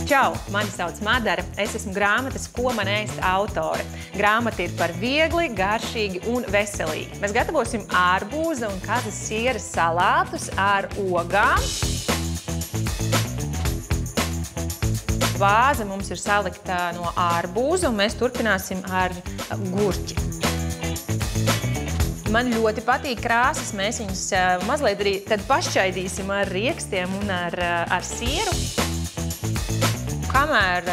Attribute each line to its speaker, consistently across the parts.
Speaker 1: Čau! Mani sauc Madara. Es esmu grāmatas Ko man ēst autore. Grāmata ir par viegli, garšīgi un veselīgi. Mēs gatavosim ārbūza un kazas sieras salātus ar ogām. Vāze mums ir salikta no ārbūza un mēs turpināsim ar gurķi. Man ļoti patīk krāsas. Mēs viņus mazliet arī tad pašķaidīsim ar riekstiem un ar sieru. Kamēr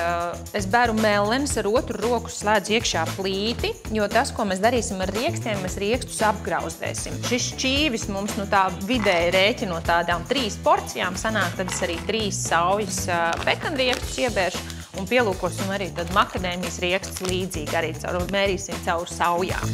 Speaker 1: es beru melenes, ar otru roku slēdzu iekšā plīti, jo tas, ko mēs darīsim ar riekstiem, mēs riekstus apgrauzdēsim. Šis šķīvis mums tā vidēji rēķinot tādām 3 porcijām sanāk, tad es arī 3 saujas pekanriektus iebēršu un pielūkosim arī tad makadēmijas riekstus līdzīgi, arī mērīsim caur saujām.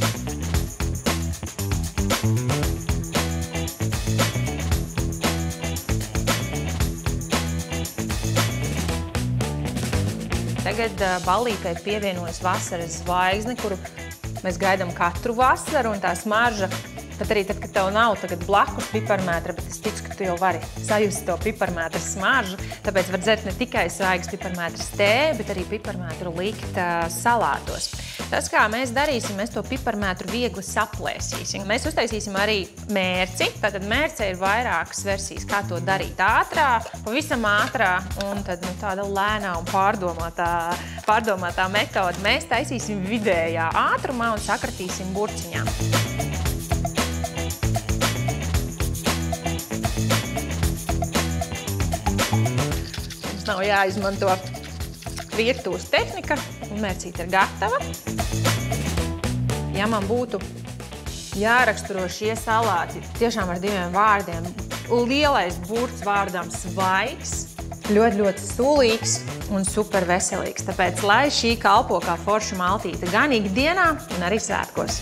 Speaker 1: Tagad ballītei pievienojas vasaras zvaigzne, kuru mēs gaidām katru vasaru, un tā smarža, pat arī tad, kad tev nav tagad blakus piparmētra, bet es ticu, ka tu jau vari sajust to piparmētras smaržu, tāpēc var dzert ne tikai svaigas piparmētras tēju, bet arī piparmētru likt salātos. Tas, kā mēs darīsim, mēs to piparmētru viegli saplēsīsim. Mēs uztaisīsim arī mērci. Tātad mērce ir vairākas versijas, kā to darīt ātrā, pavisam ātrā un tad tāda lēnā un pārdomātā metode. Mēs taisīsim vidējā ātrumā un sakratīsim burciņā. Mums nav jāizmanto virtuves tehnika, un mērcīte ir gatava. Ja man būtu jāraksturo šie salāti tiešām ar 2 vārdiem, lielais burts vārdam svaigs, ļoti sulīgs un super veselīgs. Tāpēc, lai šī kalpo kā forša maltīte gan ikdienā un arī svētkos.